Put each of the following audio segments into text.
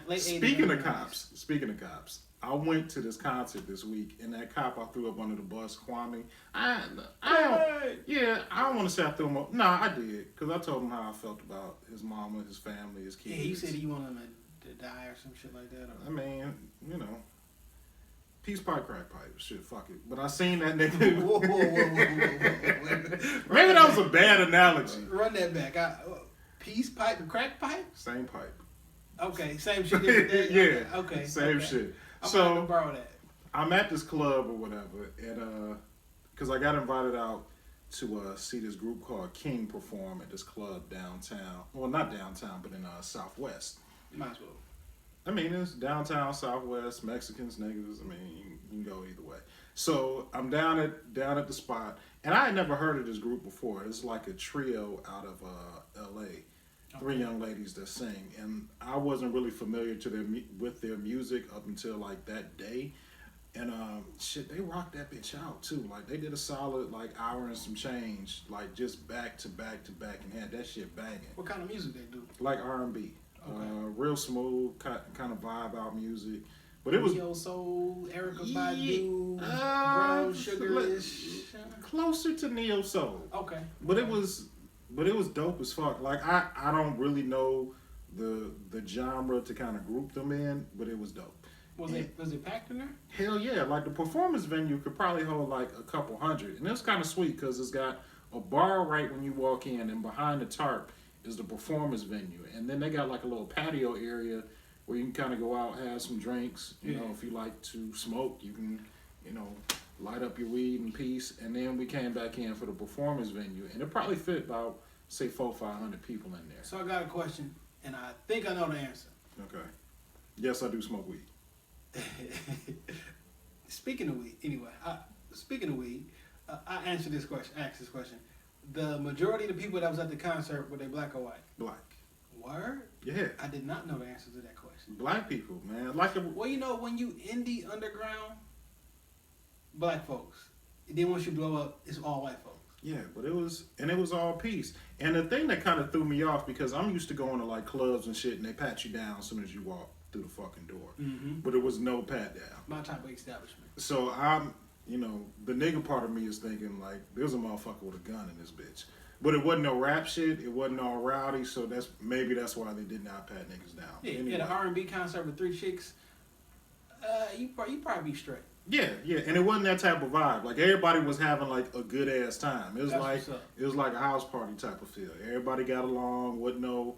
late 80s. Speaking of cops, I went to this concert this week, and that cop I threw up under the bus, Kwame. I don't want to say I threw him up. Nah, I did, because I told him how I felt about his mama, his family, his kids. Yeah, he said he wanted him to die or some shit like that. Or... I mean, you know, peace pipe, crack pipe, shit, fuck it. But I seen that nigga. Whoa. Maybe that was a bad analogy. Run that back. Peace pipe and crack pipe? Same pipe. Okay, same shit. Different day? Yeah. Okay. Same shit. I'm gonna borrow that. I'm at this club or whatever, and because I got invited out to see this group called King perform at this club downtown. Well, not downtown, but in Southwest. Might as well. I mean, it's downtown, Southwest, Mexicans, niggas. I mean, you can go either way. So I'm down at the spot, and I had never heard of this group before. It's like a trio out of L.A. Three young ladies that sing, and I wasn't really familiar with their music up until like that day. And shit, they rocked that bitch out too. Like they did a solid like hour and some change, like just back to back to back, and had that shit banging. What kind of music they do? Like R&B, okay. Real smooth, kind of vibe out music. But it was Neo Soul, Erykah Badu, Brown Sugar-ish. Closer to Neo Soul. Okay. But it was dope as fuck. Like I don't really know the genre to kind of group them in, but it was dope. Was it packed in there? Hell yeah! Like the performance venue could probably hold like a couple hundred, and it's kind of sweet because it's got a bar right when you walk in, and behind the tarp is the performance venue, and then they got like a little patio area where you can kind of go out, have some drinks. You know, if you like to smoke, you can, light up your weed in peace. And then we came back in for the performance venue, and it probably fit about say 400-500 people in there. So I got a question, and I think I know the answer. Okay. Yes, I do smoke weed. Speaking of weed, I asked this question. The majority of the people that was at the concert, were they black or white? Black. Word? Yeah. I did not know the answer to that question. Black people, man. Well, when you indie underground, black folks. And then once you blow up, it's all white folks. Yeah, but it was all peace. And the thing that kind of threw me off, because I'm used to going to like clubs and shit, and they pat you down as soon as you walk through the fucking door. Mm-hmm. But there was no pat down. My type of establishment. So I'm, the nigga part of me is thinking like, there's a motherfucker with a gun in this bitch. But it wasn't no rap shit. It wasn't all rowdy. So that's why they did not pat niggas down. Yeah, anyway. At an R&B concert with 3 chicks, you probably be straight. Yeah, and it wasn't that type of vibe. Like everybody was having like a good ass time. It was like a house party type of feel. Everybody got along. Wasn't no,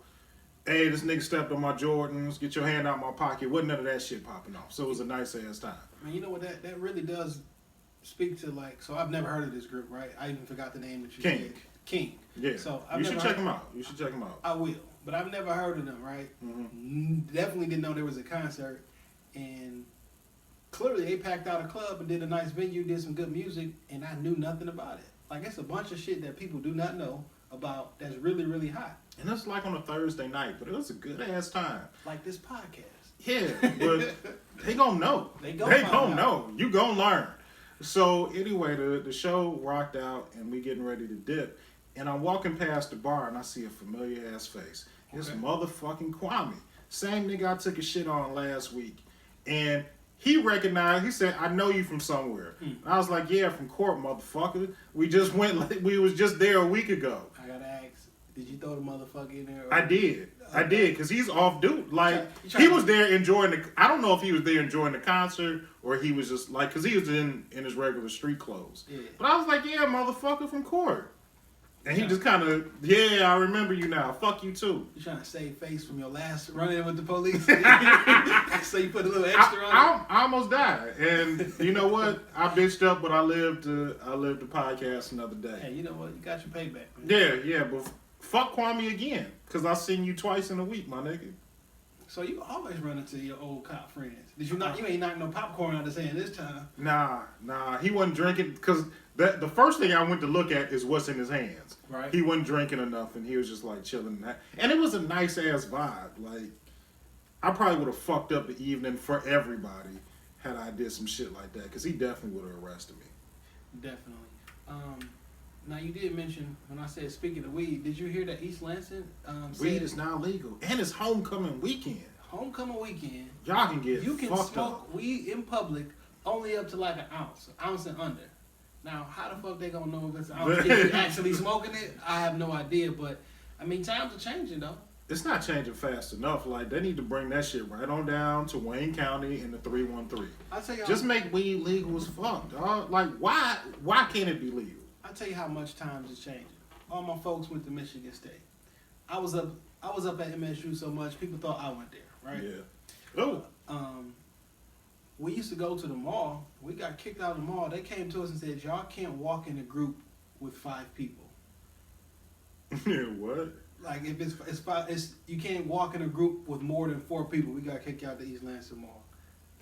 hey, this nigga stepped on my Jordans. Get your hand out my pocket. Wasn't none of that shit popping off. So it was a nice ass time. Man, you know what? That really does speak to like. So I've never heard of this group, right? I even forgot the name that you said. King. Yeah. So you should check them out. You should check them out. I will, but I've never heard of them, right? Mm-hmm. Definitely didn't know there was a concert, and clearly they packed out a club and did a nice venue, did some good music, and I knew nothing about it. Like it's a bunch of shit that people do not know about that's really, really hot. And it's like on a Thursday night, but it was a good ass time. Like this podcast. Yeah, but they gonna know. They gonna know. You gonna learn. So anyway, the show rocked out, and we getting ready to dip. And I'm walking past the bar, and I see a familiar ass face. It's motherfucking Kwame. Same nigga I took a shit on last week. And he recognized, he said, I know you from somewhere. And I was like, yeah, from court, motherfucker. We was just there a week ago. I gotta ask, did you throw the motherfucker in there? I did, because he's off duty. Like, he was there enjoying I don't know if he was there enjoying the concert, or he was just like, because he was in his regular street clothes. Yeah. But I was like, yeah, motherfucker from court. And he just kind of, yeah, I remember you now. Fuck you too. You trying to save face from your last run-in with the police? So you put a little extra on it? I almost died. And you know what? I bitched up, but I lived the podcast another day. Hey, you know what? You got your payback, man. Yeah, but fuck Kwame again. Because I seen you twice in a week, my nigga. So you always run into your old cop friends. Did you not? You ain't knocking no popcorn out of his hand this time. Nah. He wasn't drinking, because the first thing I went to look at is what's in his hands. Right. He wasn't drinking enough, and he was just like chilling. And it was a nice ass vibe. Like, I probably would have fucked up the evening for everybody had I did some shit like that, because he definitely would have arrested me. Definitely. Now you did mention, when I said speaking of weed, did you hear that East Lansing weed is now legal, and it's homecoming weekend. homecoming weekend, Y'all can get you can fucked smoke up. weed in public only up to like an ounce and under. Now, how the fuck they gonna know if it's an ounce if you actually smoking it? I have no idea, but I mean, times are changing though. It's not changing fast enough. Like, they need to bring that shit right on down to Wayne County and the 313. I tell you, Just make weed legal as fuck, dog. Like, why can't it be legal? I tell you how much times is changing. All my folks went to Michigan State. I was up at MSU so much people thought I went there, right? Yeah. Oh. We used to go to the mall. We got kicked out of the mall. They came to us and said, "Y'all can't walk in a group with 5 people." What? Like if it's 5, you can't walk in a group with more than 4 people. We got kicked out the East Lansing Mall.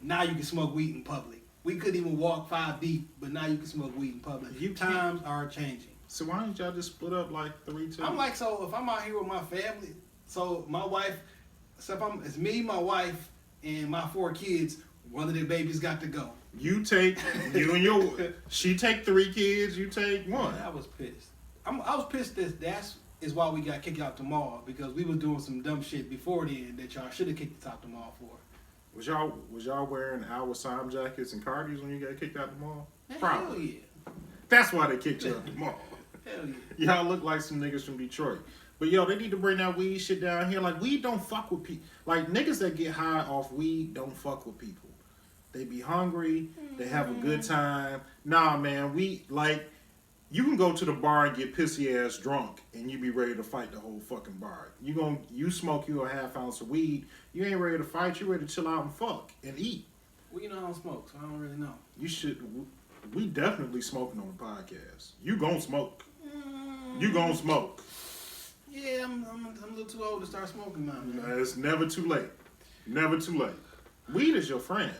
Now you can smoke weed in public. We couldn't even walk 5 deep, but now you can smoke weed in public. Times are changing. So why don't y'all just split up like 3-2? I'm like, so if I'm out here with my family, so my wife, so if it's me, my wife, and my 4 kids, one of their babies got to go. You and your, she take 3 kids, you take 1. I was pissed. I was pissed that is why we got kicked out the mall, because we was doing some dumb shit before then that y'all should have kicked us out the mall for. Was y'all wearing Our Sam jackets and cargis when you got kicked out the mall? Man, Probably. hell yeah. That's why they kicked you out the mall. Hell yeah. Y'all look like some niggas from Detroit. But yo, they need to bring that weed shit down here. Like, weed don't fuck with people. Like, niggas that get high off weed don't fuck with people. They be hungry. They have a good time. Nah, man, you can go to the bar and get pissy ass drunk and you be ready to fight the whole fucking bar. You smoke you a half ounce of weed, you ain't ready to fight, you ready to chill out and fuck and eat. Well, you know I don't smoke, so I don't really know. You should, we definitely smoking on the podcast. You gon' smoke. You gon' smoke. Yeah, I'm a little too old to start smoking now, man. It's never too late. Never too late. Weed is your friend.